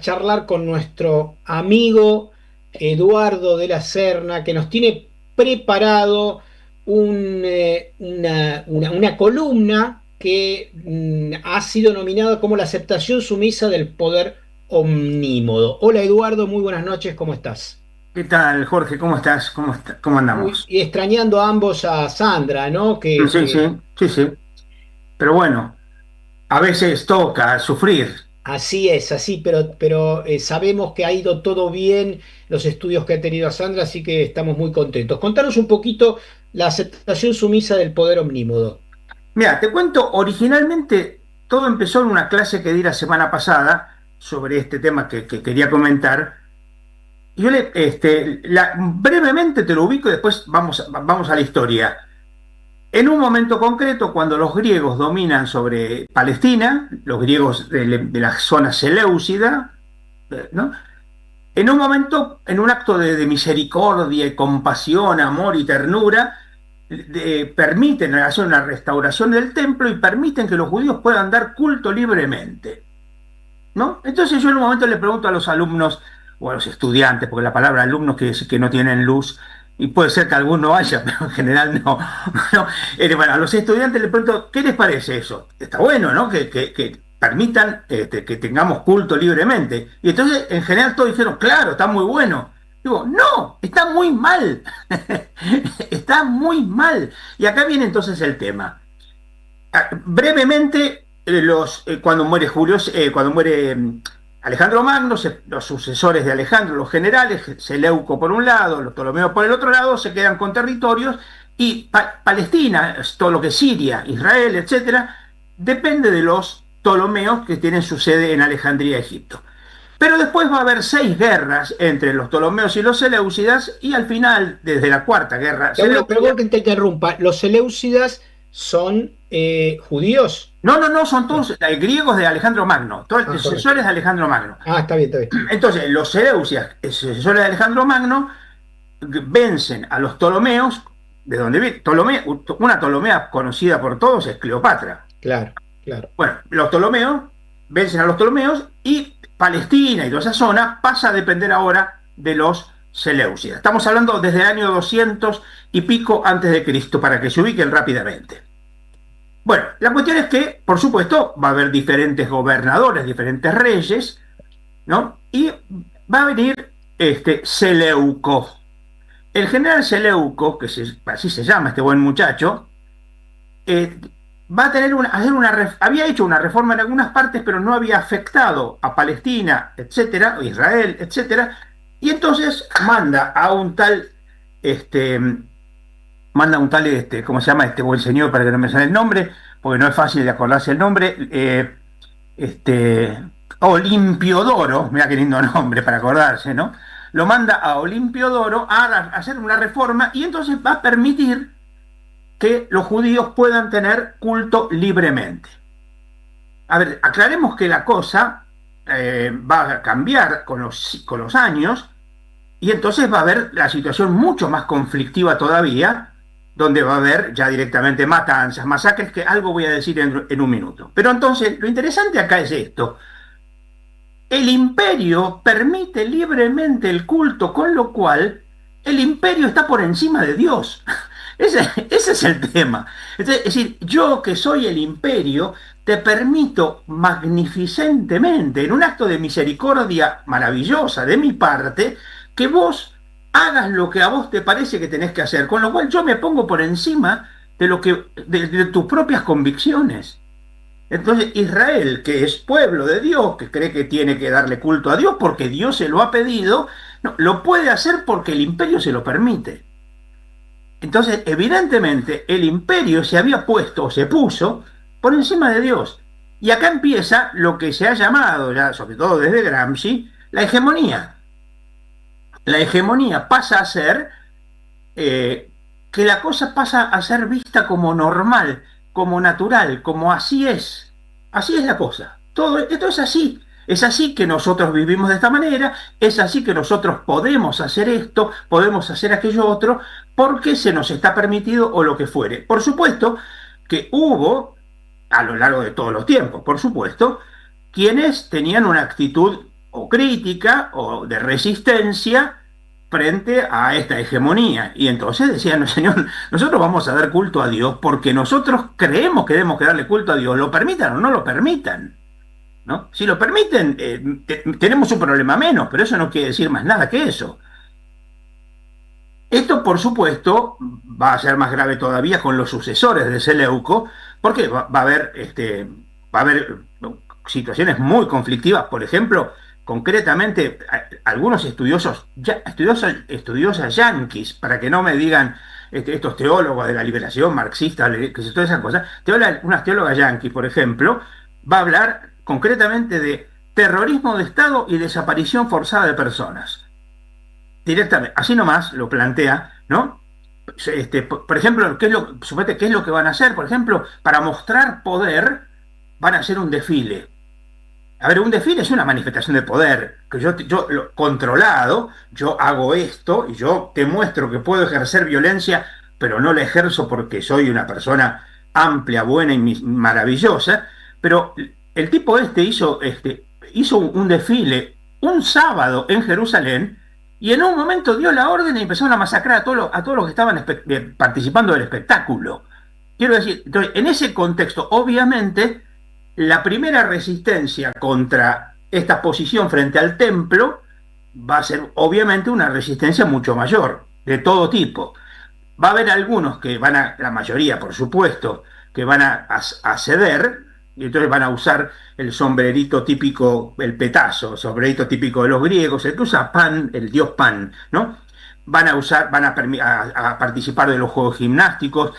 charlar con nuestro amigo Eduardo de la Serna, que nos tiene preparado una columna que ha sido nominada como la aceptación sumisa del poder omnímodo. Hola Eduardo, muy buenas noches, ¿cómo estás? ¿Qué tal, Jorge? ¿Cómo estás? ¿Cómo andamos? Y extrañando a ambos a Sandra, ¿no? Sí, sí, sí, sí. Pero bueno, a veces toca sufrir. Así es, así, pero sabemos que ha ido todo bien los estudios que ha tenido a Sandra, así que estamos muy contentos. Contanos un poquito la aceptación sumisa del poder omnímodo. Mira, te cuento, originalmente todo empezó en una clase que di la semana pasada sobre este tema que quería comentar. Brevemente te lo ubico y después vamos a la historia. En un momento concreto, cuando los griegos dominan sobre Palestina, los griegos de la zona seleucida, ¿no? En un momento, en un acto de misericordia y compasión, amor y ternura, permiten hacer una restauración del templo y permiten que los judíos puedan dar culto libremente, ¿no? Entonces yo en un momento le pregunto a los alumnos o a los estudiantes, porque la palabra alumnos quiere decir que no tienen luz, y puede ser que alguno haya, pero en general no. No. Bueno, a los estudiantes les pregunto, ¿qué les parece eso? Está bueno, ¿no? Que permitan que tengamos culto libremente. Y entonces, en general, todos dijeron, claro, está muy bueno. Digo, no, está muy mal. Está muy mal. Y acá viene entonces el tema. Brevemente, cuando muere cuando muere Alejandro Magno, los sucesores de Alejandro, los generales, Seleuco por un lado, los Ptolomeos por el otro lado, se quedan con territorios y Palestina, todo lo que es Siria, Israel, etcétera, depende de los Ptolomeos que tienen su sede en Alejandría, Egipto. Pero después va a haber 6 guerras entre los Ptolomeos y los Seleucidas y al final, desde la cuarta guerra Perdón Seleucida. que te interrumpa, ¿los Seleucidas son judíos? No, no, no, son No. todos griegos de Alejandro Magno, todos Ah, correcto. sucesores de Alejandro Magno. Está bien, está bien. Entonces, los Seleucidas, sucesores de Alejandro Magno, vencen a los Ptolomeos, de donde viene una Ptolomea conocida por todos es Cleopatra. Claro, claro. Bueno, los Ptolomeos vencen a los Ptolomeos y Palestina y toda esa zona pasa a depender ahora de los Seleucidas. Estamos hablando desde el año 200 y pico antes de Cristo, para que se ubiquen rápidamente. Bueno, la cuestión es que, por supuesto, va a haber diferentes gobernadores, diferentes reyes, ¿no? Y va a venir Seleuco. El general Seleuco, así se llama este buen muchacho, eh, va a tener había hecho una reforma en algunas partes, pero no había afectado a Palestina, etcétera, o Israel, etcétera, y entonces este, ¿cómo se llama este buen señor para que no me sale el nombre? Porque no es fácil de acordarse el nombre. Este, Olimpiodoro, mira qué lindo nombre para acordarse, ¿no? Lo manda a Olimpiodoro a hacer una reforma y entonces va a permitir que los judíos puedan tener culto libremente. A ver, aclaremos que la cosa va a cambiar con los años y entonces va a haber la situación mucho más conflictiva todavía, donde va a haber ya directamente matanzas, masacres, que algo voy a decir en un minuto. Pero entonces, lo interesante acá es esto. El imperio permite libremente el culto, con lo cual el imperio está por encima de Dios. Ese es el tema. Es decir, yo que soy el imperio, te permito magnificentemente, en un acto de misericordia maravillosa de mi parte, que vos hagas lo que a vos te parece que tenés que hacer, con lo cual yo me pongo por encima de tus propias convicciones. Entonces Israel, que es pueblo de Dios, que cree que tiene que darle culto a Dios porque Dios se lo ha pedido, no, lo puede hacer porque el imperio se lo permite. Entonces, evidentemente, el imperio se había puesto o se puso por encima de Dios. Y acá empieza lo que se ha llamado, ya sobre todo desde Gramsci, la hegemonía. La hegemonía pasa a ser que la cosa pasa a ser vista como normal, como natural, como así es. Así es la cosa. Todo esto es así. Es así que nosotros vivimos de esta manera, es así que nosotros podemos hacer esto, podemos hacer aquello otro, porque se nos está permitido o lo que fuere. Por supuesto que hubo, a lo largo de todos los tiempos, por supuesto, quienes tenían una actitud, o crítica o de resistencia frente a esta hegemonía. Y entonces decían, no, señor, nosotros vamos a dar culto a Dios porque nosotros creemos que debemos que darle culto a Dios, lo permitan o no lo permitan. ¿No? Si lo permiten, tenemos un problema menos, pero eso no quiere decir más nada que eso. Esto, por supuesto, va a ser más grave todavía con los sucesores de Seleuco, porque va a haber, va a haber situaciones muy conflictivas. Por ejemplo, concretamente, algunos estudiosos, estudiosas yanquis, para que no me digan estos teólogos de la liberación marxista, que se todas esas cosas, unas teólogas yanquis, por ejemplo, va a hablar concretamente de terrorismo de Estado y desaparición forzada de personas directamente, así nomás lo plantea, ¿no? Por ejemplo, suponete, ¿qué es lo que van a hacer? Por ejemplo, para mostrar poder, van a hacer un desfile. A ver, un desfile es una manifestación de poder, que controlado, yo hago esto y yo te muestro que puedo ejercer violencia, pero no la ejerzo porque soy una persona amplia, buena y maravillosa. Pero el tipo hizo un desfile un sábado en Jerusalén y en un momento dio la orden y empezaron a masacrar a todos los que estaban participando del espectáculo. Quiero decir, entonces, en ese contexto, obviamente, la primera resistencia contra esta posición frente al templo va a ser obviamente una resistencia mucho mayor, de todo tipo. Va a haber algunos que la mayoría por supuesto, que van a ceder, y entonces van a usar el sombrerito típico, el petazo, el sombrerito típico de los griegos, el que usa Pan, el dios Pan, ¿no? Van a participar de los juegos gimnásticos,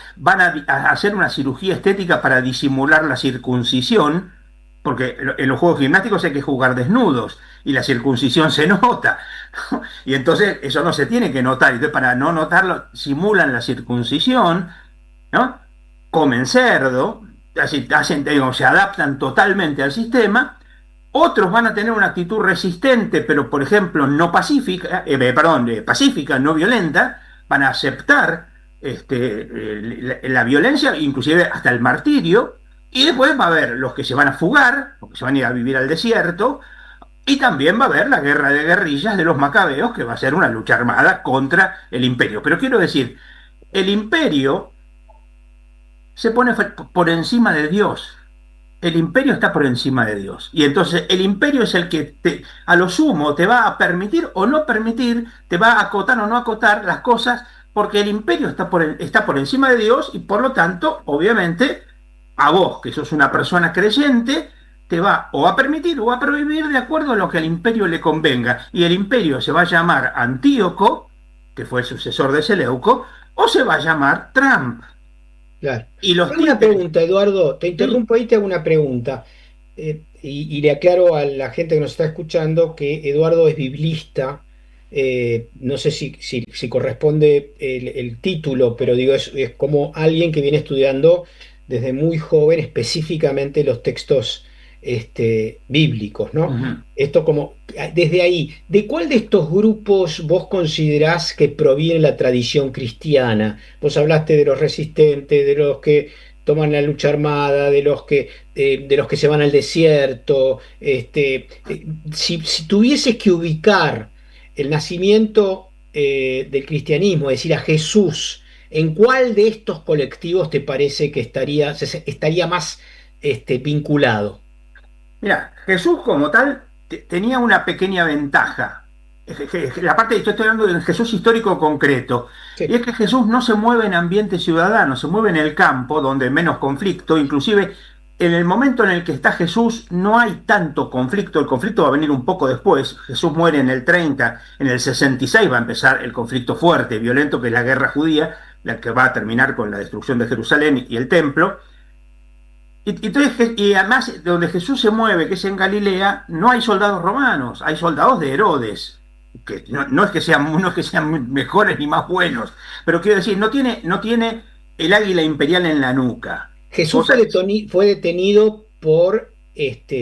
a hacer una cirugía estética para disimular la circuncisión, porque en los juegos gimnásticos hay que jugar desnudos y la circuncisión se nota, ¿no? Y entonces eso no se tiene que notar, entonces para no notarlo simulan la circuncisión, ¿no? Comen cerdo, se adaptan totalmente al sistema. Otros van a tener una actitud resistente, pero por ejemplo no pacífica, pacífica, no violenta, van a aceptar la violencia, inclusive hasta el martirio, y después va a haber los que se van a fugar, los que se van a ir a vivir al desierto, y también va a haber la guerra de guerrillas de los macabeos, que va a ser una lucha armada contra el imperio. Pero quiero decir, el imperio se pone por encima de Dios. El imperio está por encima de Dios. Y entonces el imperio es el que a lo sumo te va a permitir o no permitir, te va a acotar o no acotar las cosas, porque el imperio está por encima de Dios y por lo tanto, obviamente, a vos, que sos una persona creyente, te va o a permitir o a prohibir de acuerdo a lo que al imperio le convenga. Y el imperio se va a llamar Antíoco, que fue el sucesor de Seleuco, o se va a llamar Trump. Claro. Y Te los hago una títeres, pregunta, Eduardo, te sí. interrumpo ahí, te hago una pregunta. Y le aclaro a la gente que nos está escuchando que Eduardo es biblista. No sé si corresponde el título, pero digo, es como alguien que viene estudiando desde muy joven específicamente los textos bíblicos, ¿no? Ujú. Esto como, desde ahí, ¿de cuál de estos grupos vos considerás que proviene la tradición cristiana? Vos hablaste de los resistentes, de los que toman la lucha armada, de los que se van al desierto. Si tuvieses que ubicar el nacimiento del cristianismo, es decir, a Jesús, ¿en cuál de estos colectivos te parece que estaría más vinculado? Mira, Jesús como tal tenía una pequeña ventaja. La parte, yo estoy hablando de Jesús histórico concreto, y Sí, es que Jesús no se mueve en ambiente ciudadano, se mueve en el campo, donde menos conflicto, inclusive en el momento en el que está Jesús no hay tanto conflicto, el conflicto va a venir un poco después, Jesús muere en el 30, en el 66 va a empezar el conflicto fuerte, violento, que es la guerra judía, la que va a terminar con la destrucción de Jerusalén y el templo. Y además, donde Jesús se mueve, que es en Galilea, no hay soldados romanos, hay soldados de Herodes, que no es que sean mejores ni más buenos, pero quiero decir, no tiene el águila imperial en la nuca. Jesús Cosa que fue detenido por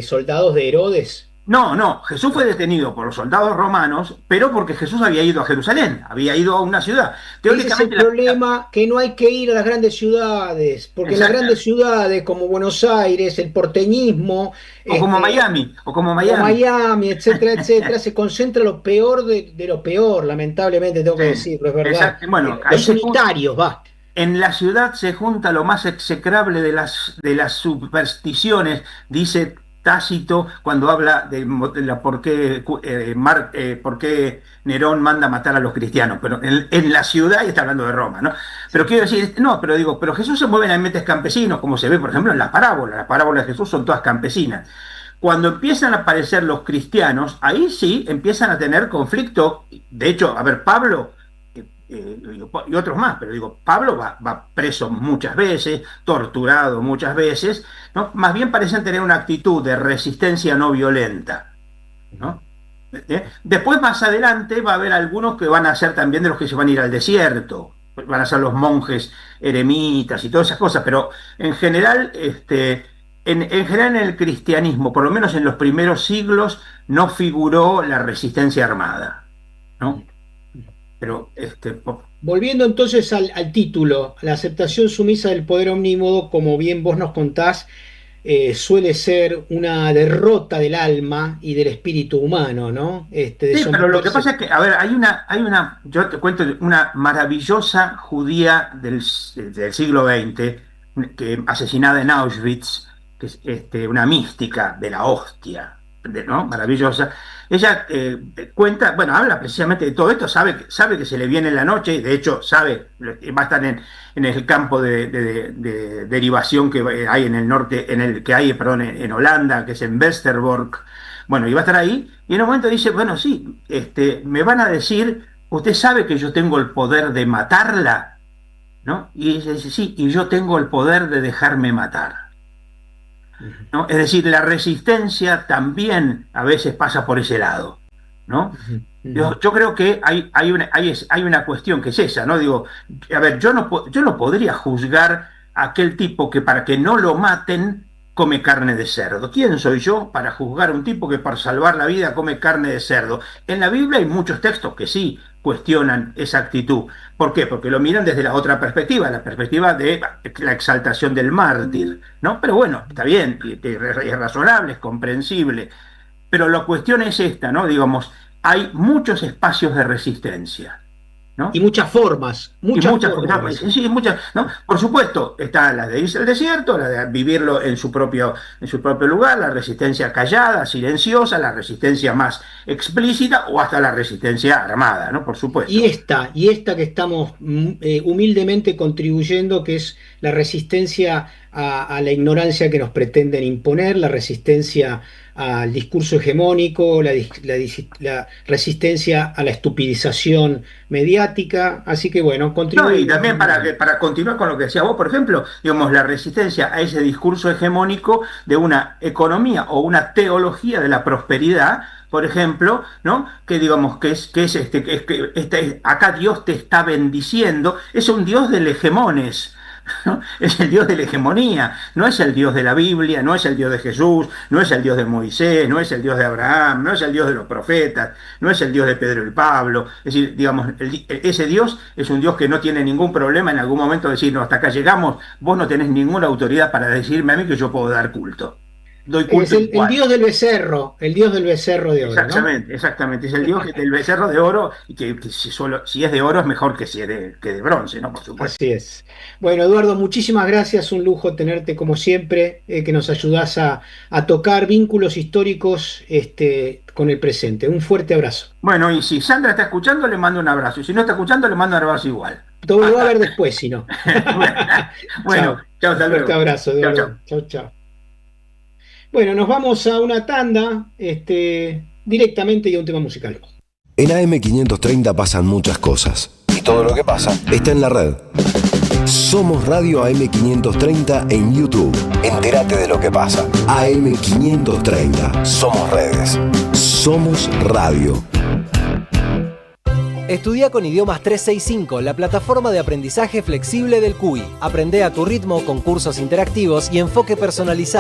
soldados de Herodes. No, no, Jesús fue detenido por los soldados romanos, pero porque Jesús había ido a Jerusalén, había ido a una ciudad. Ese es el Teóricamente, problema, que no hay que ir a las grandes ciudades, porque en las exacta, grandes ciudades como Buenos Aires, el porteñismo, o como este, Miami, o como o Miami. Miami, etcétera, etcétera, se concentra lo peor de lo peor, lamentablemente tengo que Sí, decirlo, es verdad. exacto. Bueno, ahí Los unitarios, va. en la ciudad se junta lo más execrable de las supersticiones, dice Tácito cuando habla de por qué, por qué Nerón manda matar a los cristianos, pero en la ciudad, y está hablando de Roma, ¿no? Pero Sí. quiero decir, no, pero digo, pero Jesús se mueve en ambientes campesinos, como se ve, por ejemplo, en las parábolas de Jesús son todas campesinas. Cuando empiezan a aparecer los cristianos, ahí sí empiezan a tener conflicto. De hecho, a ver, Pablo y otros más, pero digo, Pablo va preso muchas veces, torturado muchas veces, ¿no? Más bien parecen tener una actitud de resistencia no violenta, Ujú. ¿no? Después, más adelante, va a haber algunos que van a ser también de los que se van a ir al desierto, van a ser los monjes eremitas y todas esas cosas, pero en general, en general en el cristianismo, por lo menos en los primeros siglos, no figuró la resistencia armada, ¿no? Pero Volviendo entonces al título, la aceptación sumisa del poder omnímodo, como bien vos nos contás, suele ser una derrota del alma y del espíritu humano, ¿no? De sí, pero lo que pasa someterse. es que, a ver, yo te cuento una maravillosa judía del siglo XX, que, asesinada en Auschwitz, que es una mística de la hostia, ¿no? Maravillosa. Ella cuenta, bueno, habla precisamente de todo esto, sabe que se le viene la noche, y de hecho sabe, va a estar en el campo de derivación que hay en el norte, que hay, perdón, en Holanda, que es en Westerbork. Bueno, iba a estar ahí y en un momento dice, bueno, sí, me van a decir, usted sabe que yo tengo el poder de matarla, ¿no? Y ella dice, sí, y yo tengo el poder de dejarme matar, Ujú, ¿no? Es decir, la resistencia también a veces pasa por ese lado, ¿no? ujú, ujú, Yo creo que hay una cuestión que es esa, ¿no? Digo, a ver, yo no podría juzgar a aquel tipo que para que no lo maten come carne de cerdo. ¿Quién soy yo para juzgar a un tipo que para salvar la vida come carne de cerdo? En la Biblia hay muchos textos que sí cuestionan esa actitud. ¿Por qué? Porque lo miran desde la otra perspectiva, la perspectiva de la exaltación del mártir, ¿no? Pero bueno, está bien, es razonable, es comprensible. Pero la cuestión es esta, ¿no? Digamos, hay muchos espacios de resistencia, y ¿no? Y muchas muchas, formas de resistir. sí, muchas, ¿no? Por supuesto, está la de irse al desierto, la de vivirlo en su propio lugar, la resistencia callada, silenciosa, la resistencia más explícita o hasta la resistencia armada, ¿no? Por supuesto. Y esta que estamos humildemente contribuyendo, que es la resistencia a la ignorancia que nos pretenden imponer, la resistencia al discurso hegemónico, la resistencia a la estupidización mediática. Así que bueno, No, y contribuimos también humildemente. para continuar con lo que decía vos, por ejemplo, digamos, la resistencia a ese discurso hegemónico de una economía o una teología de la prosperidad, por ejemplo, ¿no? Que digamos acá Dios te está bendiciendo, es un Dios del hegemones, ¿no? Es el Dios de la hegemonía, no es el Dios de la Biblia, no es el Dios de Jesús, no es el Dios de Moisés, no es el Dios de Abraham, no es el Dios de los profetas, no es el Dios de Pedro y Pablo. Es decir, digamos, ese Dios es un Dios que no tiene ningún problema en algún momento de decir, no, hasta acá llegamos, vos no tenés ninguna autoridad para decirme a mí que yo puedo dar culto. Doy Es culto el igual. dios del becerro, el dios del becerro de oro, ¿no? Exactamente, exactamente. Es el Dios del becerro de oro, y que si es de oro es mejor que de bronce, ¿no? Por supuesto. Así es. Bueno, Eduardo, muchísimas gracias. Un lujo tenerte como siempre, que nos ayudás a tocar vínculos históricos con el presente. Un fuerte abrazo. Bueno, y si Sandra está escuchando, le mando un abrazo. Y si no está escuchando, le mando un abrazo igual. Todo lo va a ver después, si no. Bueno, Chao. chao, Un hasta fuerte luego. abrazo, Chao, chao. Eduardo. Chao, chao. Bueno, nos vamos a una tanda, directamente y a un tema musical. En AM530 pasan muchas cosas. Y todo lo que pasa está en la red. Somos Radio AM530 en YouTube. Entérate de lo que pasa. AM530. Somos redes. Somos radio. Estudia con Idiomas 365, la plataforma de aprendizaje flexible del CUI. Aprende a tu ritmo con cursos interactivos y enfoque personalizado.